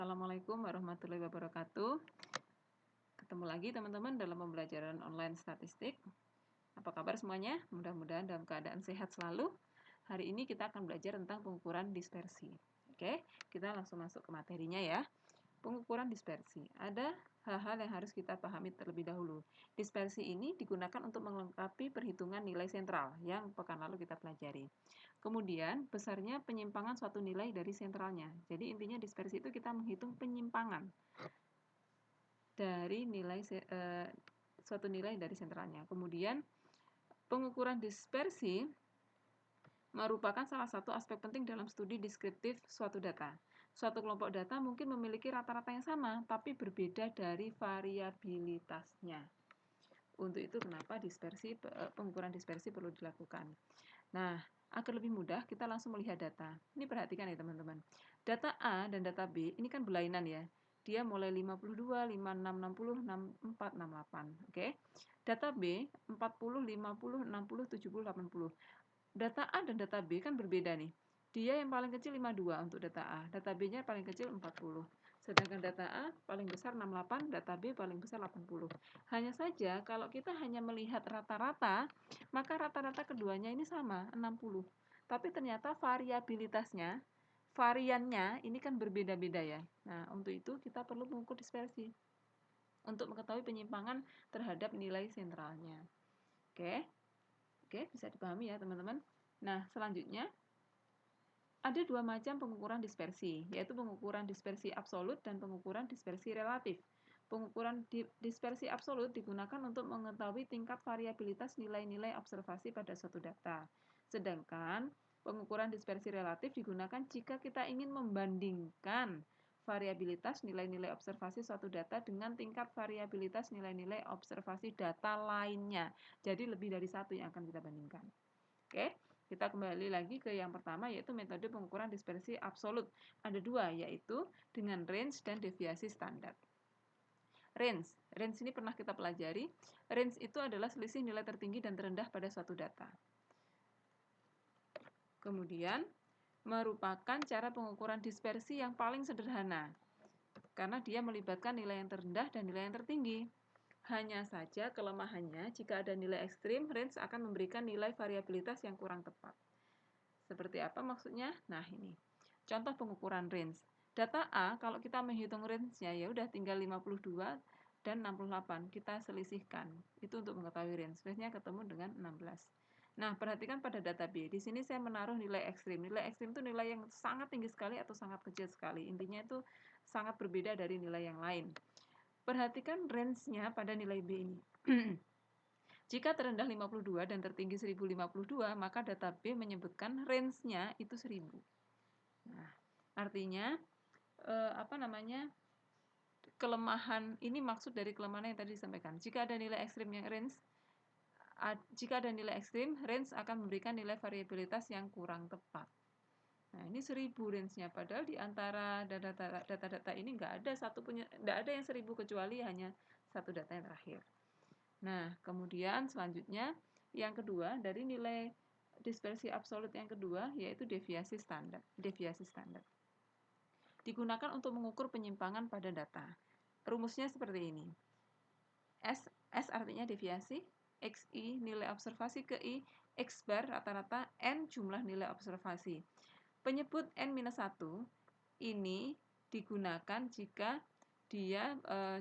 Assalamualaikum warahmatullahi wabarakatuh. Ketemu lagi teman-teman dalam pembelajaran online statistik. Apa kabar semuanya? Mudah-mudahan dalam keadaan sehat selalu. Hari ini kita akan belajar tentang pengukuran dispersi. Oke, kita langsung masuk ke materinya ya. Pengukuran dispersi. Ada hal-hal yang harus kita pahami terlebih dahulu. Dispersi ini digunakan untuk melengkapi perhitungan nilai sentral yang pekan lalu kita pelajari. Kemudian, besarnya penyimpangan suatu nilai dari sentralnya. Jadi intinya dispersi itu kita menghitung penyimpangan dari suatu nilai dari sentralnya. Kemudian, pengukuran dispersi merupakan salah satu aspek penting dalam studi deskriptif suatu data. Suatu kelompok data mungkin memiliki rata-rata yang sama, tapi berbeda dari variabilitasnya. Untuk itu kenapa pengukuran dispersi perlu dilakukan. Nah, agar lebih mudah, kita langsung melihat data. Ini perhatikan ya teman-teman. Data A dan data B ini kan berlainan ya. Dia mulai 52, 56, 60, 64, 68. Oke. Data B 40, 50, 60, 70, 80. Data A dan data B kan berbeda nih. Dia yang paling kecil 52 untuk data A. Data B-nya paling kecil 40. Sedangkan data A paling besar 68, data B paling besar 80. Hanya saja kalau kita hanya melihat rata-rata, maka rata-rata keduanya ini sama, 60. Tapi ternyata variannya ini kan berbeda-beda ya. Nah, untuk itu kita perlu mengukur dispersi untuk mengetahui penyimpangan terhadap nilai sentralnya. Oke. Oke, bisa dipahami ya teman-teman. Nah, selanjutnya ada dua macam pengukuran dispersi, yaitu pengukuran dispersi absolut dan pengukuran dispersi relatif. Pengukuran dispersi absolut digunakan untuk mengetahui tingkat variabilitas nilai-nilai observasi pada suatu data. Sedangkan pengukuran dispersi relatif digunakan jika kita ingin membandingkan variabilitas nilai-nilai observasi suatu data dengan tingkat variabilitas nilai-nilai observasi data lainnya. Jadi lebih dari satu yang akan kita bandingkan. Oke, kita kembali lagi ke yang pertama yaitu metode pengukuran dispersi absolut. Ada dua, yaitu dengan range dan deviasi standar. Range ini pernah kita pelajari. Range itu adalah selisih nilai tertinggi dan terendah pada suatu data. Kemudian, merupakan cara pengukuran dispersi yang paling sederhana, karena dia melibatkan nilai yang terendah dan nilai yang tertinggi. Hanya saja kelemahannya, jika ada nilai ekstrim, range akan memberikan nilai variabilitas yang kurang tepat. Seperti apa maksudnya? Nah, ini. Contoh pengukuran range. Data A, kalau kita menghitung range-nya, ya udah tinggal 52 dan 68. Kita selisihkan. Itu untuk mengetahui range. Range-nya ketemu dengan 16. Nah, perhatikan pada data B. Di sini saya menaruh nilai ekstrim. Nilai ekstrim itu nilai yang sangat tinggi sekali atau sangat kecil sekali. Intinya itu sangat berbeda dari nilai yang lain. Perhatikan range-nya pada nilai B ini. Jika terendah 52 dan tertinggi 1052, maka data B menyebutkan range-nya itu 1000. Nah, artinya kelemahan ini maksud dari kelemahan yang tadi disampaikan. Jika ada nilai ekstrim, range akan memberikan nilai variabilitas yang kurang tepat. Nah, ini 1000 range-nya, padahal di antara data-data ini nggak ada yang 1000 kecuali hanya satu data yang terakhir. Nah, kemudian selanjutnya yang kedua dari nilai dispersi absolut yang kedua yaitu deviasi standar. Digunakan untuk mengukur penyimpangan pada data. Rumusnya seperti ini. S artinya deviasi, XI nilai observasi ke I, X bar rata-rata, N jumlah nilai observasi. Penyebut N-1 ini digunakan jika dia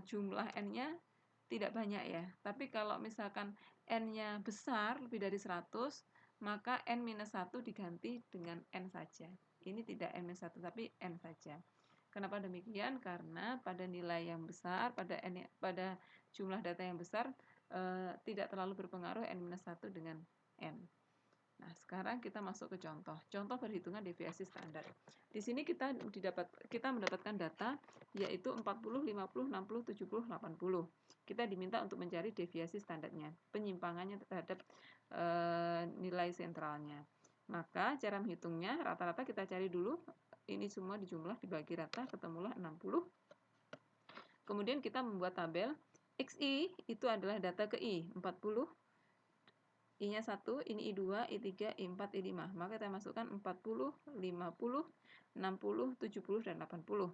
jumlah N-nya tidak banyak ya. Tapi kalau misalkan N-nya besar, lebih dari 100, maka N-1 diganti dengan N saja. Ini tidak N-1 tapi N saja. Kenapa demikian? Karena pada nilai yang besar, pada jumlah data yang besar, tidak terlalu berpengaruh N-1 dengan N. Nah, sekarang kita masuk ke contoh. Contoh perhitungan deviasi standar. Di sini kita mendapatkan data yaitu 40, 50, 60, 70, 80. Kita diminta untuk mencari deviasi standarnya, penyimpangannya terhadap nilai sentralnya. Maka cara menghitungnya rata-rata kita cari dulu. Ini semua dijumlah dibagi rata ketemulah 60. Kemudian kita membuat tabel. XI itu adalah data ke I, 40. I-nya 1, ini I2, I3, I4, I5. Maka kita masukkan 40, 50, 60, 70, dan 80.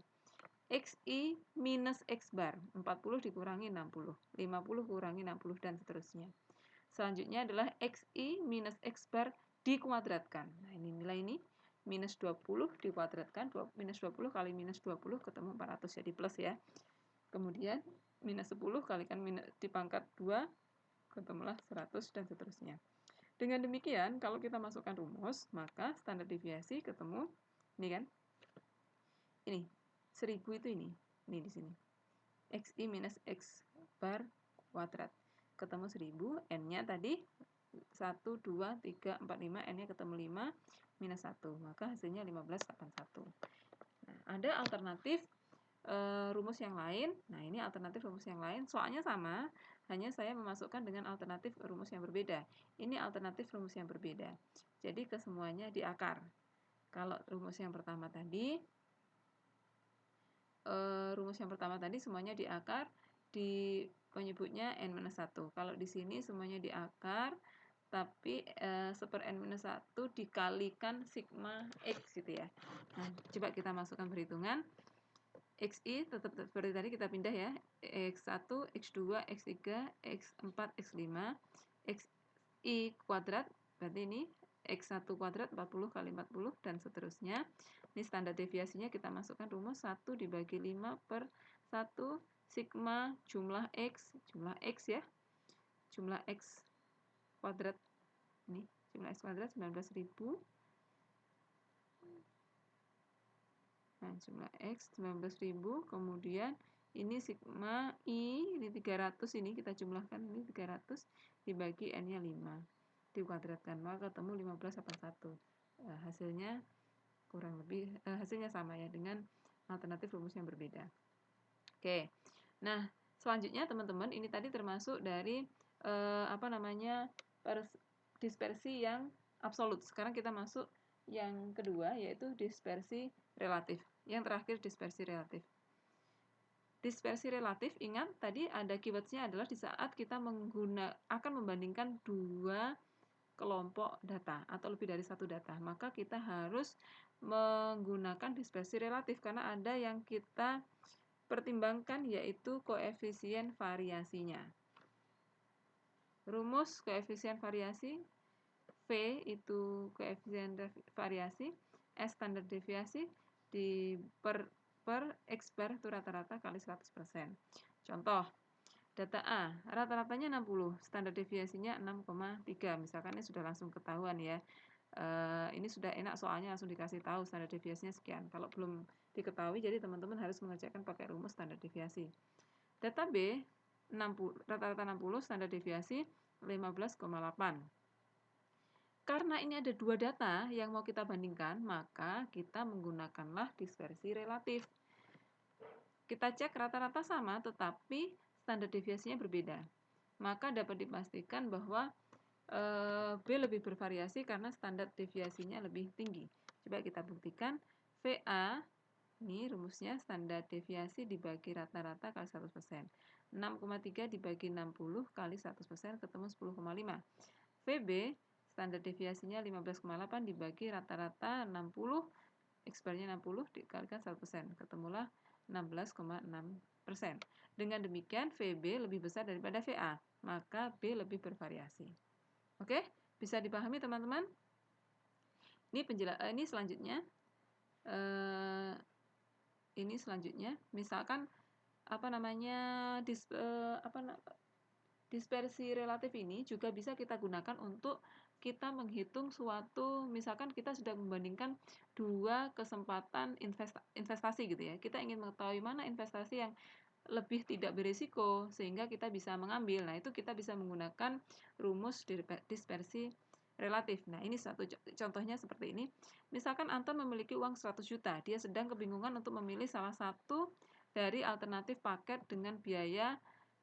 XI minus X bar, 40 dikurangi 60, 50 kurangi 60, dan seterusnya. Selanjutnya adalah XI minus X bar dikuadratkan. Nah, ini nilai ini, minus 20 dikuadratkan, minus 20 kali minus 20 ketemu 400, jadi plus ya. Kemudian, minus 10 kalikan minus dipangkat 2, ketemulah 100, dan seterusnya. Dengan demikian, kalau kita masukkan rumus, maka standar deviasi ketemu, ini kan, ini 1000 itu ini di sini. XI minus X bar kuadrat. Ketemu 1000, N-nya tadi 1, 2, 3, 4, 5, N-nya ketemu 5, minus 1. Maka hasilnya 1581. Nah, ada alternatif rumus yang lain. Nah, ini alternatif rumus yang lain. Soalnya sama, hanya saya memasukkan dengan alternatif rumus yang berbeda. Ini alternatif rumus yang berbeda. Jadi, kesemuanya di akar. Kalau rumus yang pertama tadi, semuanya di akar, di penyebutnya N-1. Kalau di sini semuanya di akar, tapi 1/(n-1) dikalikan sigma X gitu ya. Nah, coba kita masukkan perhitungan. XI tetap seperti tadi, kita pindah ya. X1, X2, X3, X4, X5, XI kuadrat, berarti ini X1 kuadrat 40 kali 40, dan seterusnya. Ini standar deviasinya kita masukkan rumus 1 dibagi 5 per 1 sigma jumlah X ya. Jumlah X kuadrat. Ini jumlah X kuadrat 19.000. Nah, jumlah X 19.000, kemudian ini sigma I, ini 300, ini kita jumlahkan, ini 300 dibagi N-nya 5, dikuadratkan, maka ketemu 1581. Hasilnya kurang lebih, hasilnya sama ya, dengan alternatif rumus yang berbeda. Oke, nah selanjutnya teman-teman, ini tadi termasuk dari dispersi yang absolut. Sekarang kita masuk yang kedua, yaitu dispersi relatif. Yang terakhir, dispersi relatif. Dispersi relatif, ingat tadi ada keywords-nya adalah di saat kita akan membandingkan dua kelompok data atau lebih dari satu data, maka kita harus menggunakan dispersi relatif karena ada yang kita pertimbangkan, yaitu koefisien variasinya. Rumus koefisien variasi, V itu koefisien variasi, S standar deviasi, per X bar itu rata-rata kali 100%. Contoh, data A, rata-ratanya 60, standar deviasinya 6,3. Misalkan ini sudah langsung ketahuan ya. Ini sudah enak soalnya langsung dikasih tahu standar deviasinya sekian. Kalau belum diketahui, jadi teman-teman harus mengerjakan pakai rumus standar deviasi. Data B, rata-rata 60, standar deviasi 15,8. Karena ini ada dua data yang mau kita bandingkan, maka kita menggunakanlah dispersi relatif. Kita cek rata-rata sama, tetapi standar deviasinya berbeda. Maka dapat dipastikan bahwa B lebih bervariasi karena standar deviasinya lebih tinggi. Coba kita buktikan. VA, ini rumusnya standar deviasi dibagi rata-rata kali 100%. 6,3 dibagi 60 kali 100% ketemu 10,5. VB, standar deviasinya 15,8 dibagi rata-rata 60, X barnya 60 dikalikan 100%, ketemulah 16,6%. Dengan demikian VB lebih besar daripada VA, maka B lebih bervariasi. Oke, bisa dipahami teman-teman? Ini selanjutnya. Ini selanjutnya, misalkan dispersi relatif ini juga bisa kita gunakan untuk kita menghitung suatu, misalkan kita sudah membandingkan dua kesempatan investasi gitu ya. Kita ingin mengetahui mana investasi yang lebih tidak berisiko sehingga kita bisa mengambil. Nah, itu kita bisa menggunakan rumus dispersi relatif. Nah, ini satu contohnya seperti ini. Misalkan Anton memiliki uang 100 juta. Dia sedang kebingungan untuk memilih salah satu dari alternatif paket dengan biaya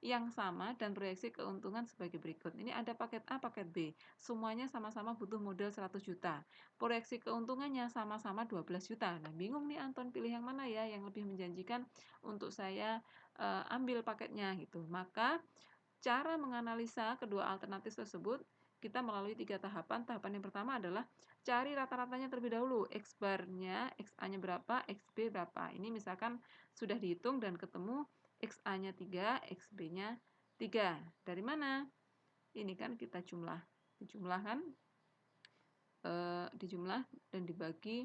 yang sama dan proyeksi keuntungan sebagai berikut. Ini ada paket A, paket B. Semuanya sama-sama butuh modal 100 juta. Proyeksi keuntungannya sama-sama 12 juta. Nah, bingung nih Anton pilih yang mana ya yang lebih menjanjikan untuk saya ambil paketnya gitu. Maka cara menganalisa kedua alternatif tersebut, kita melalui 3 tahapan. Tahapan yang pertama adalah cari rata-ratanya terlebih dahulu. X bar-nya, XA-nya berapa, XB berapa. Ini misalkan sudah dihitung dan ketemu XA-nya 3, XB-nya 3. Dari mana? Ini kan kita dijumlahkan, dijumlah dan dibagi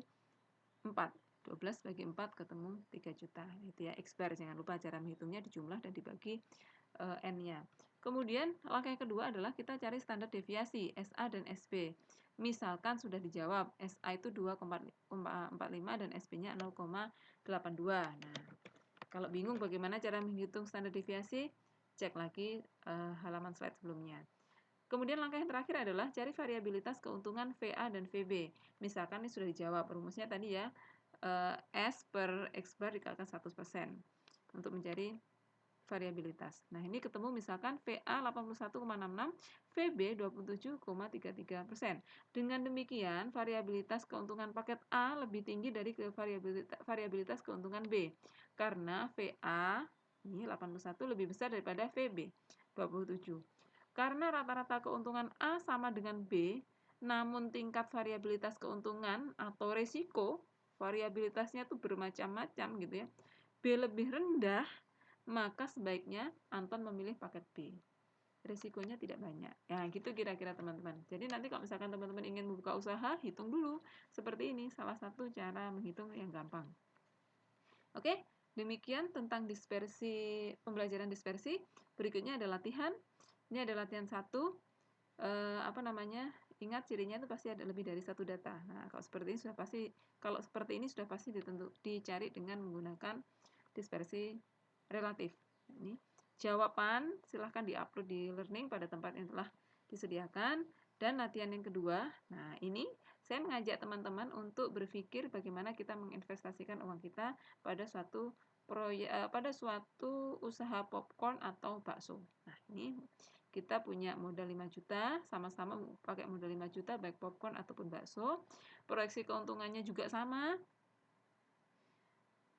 4. 12 bagi 4 ketemu 3 juta. Itu ya, X bar. Jangan lupa cara menghitungnya dijumlah dan dibagi N-nya. Kemudian langkah yang kedua adalah kita cari standar deviasi SA dan SB. Misalkan sudah dijawab, SA itu 2,45 dan SB-nya 0,82. Nah, kalau bingung bagaimana cara menghitung standar deviasi, cek lagi halaman slide sebelumnya. Kemudian langkah yang terakhir adalah cari variabilitas keuntungan VA dan VB. Misalkan ini sudah dijawab, rumusnya tadi ya, S per X bar dikalikan 100% untuk mencari variabilitas. Nah, ini ketemu misalkan VA 81,66, VB 27,33%. Dengan demikian, variabilitas keuntungan paket A lebih tinggi dari variabilitas keuntungan B. Karena VA ini 81 lebih besar daripada VB 27. Karena rata-rata keuntungan A sama dengan B, namun tingkat variabilitas keuntungan atau resiko, variabilitasnya tuh bermacam-macam gitu ya, B lebih rendah, maka sebaiknya Anton memilih paket B. Risikonya tidak banyak. Ya, gitu kira-kira teman-teman. Jadi nanti kalau misalkan teman-teman ingin membuka usaha, hitung dulu. Seperti ini, salah satu cara menghitung yang gampang. Oke, demikian tentang dispersi, pembelajaran dispersi. Berikutnya ada latihan. Ini ada latihan 1. Ingat cirinya itu pasti ada lebih dari satu data. Nah, kalau seperti ini sudah pasti dicari dengan menggunakan dispersi relatif. Ini jawaban silahkan diupload di learning pada tempat yang telah disediakan. Dan latihan yang kedua, nah ini saya mengajak teman-teman untuk berpikir bagaimana kita menginvestasikan uang kita pada suatu usaha popcorn atau bakso. Nah, ini kita punya modal 5 juta, sama-sama pakai modal 5 juta baik popcorn ataupun bakso. Proyeksi keuntungannya juga sama.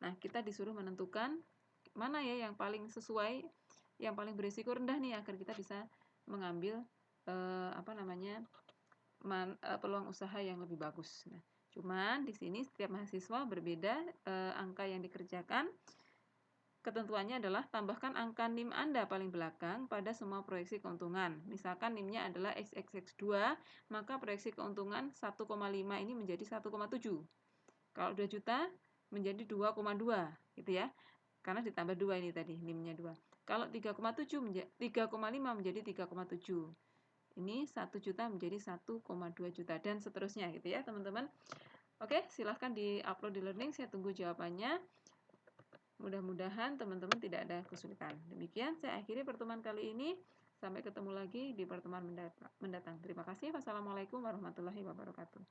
Nah, kita disuruh menentukan mana ya yang paling sesuai, yang paling berisiko rendah nih agar kita bisa mengambil peluang usaha yang lebih bagus. Nah, cuman di sini setiap mahasiswa berbeda angka yang dikerjakan. Ketentuannya adalah tambahkan angka NIM Anda paling belakang pada semua proyeksi keuntungan. Misalkan NIM-nya adalah XXX2, maka proyeksi keuntungan 1,5 ini menjadi 1,7. Kalau 2 juta menjadi 2,2 gitu ya. Karena ditambah 2 ini tadi, NIM-nya 2. Kalau 3,5 menjadi 3,7. Ini 1 juta menjadi 1,2 juta dan seterusnya gitu ya, teman-teman. Oke, silahkan di-upload di learning, saya tunggu jawabannya. Mudah-mudahan teman-teman tidak ada kesulitan. Demikian saya akhiri pertemuan kali ini. Sampai ketemu lagi di pertemuan mendatang. Terima kasih. Wassalamualaikum warahmatullahi wabarakatuh.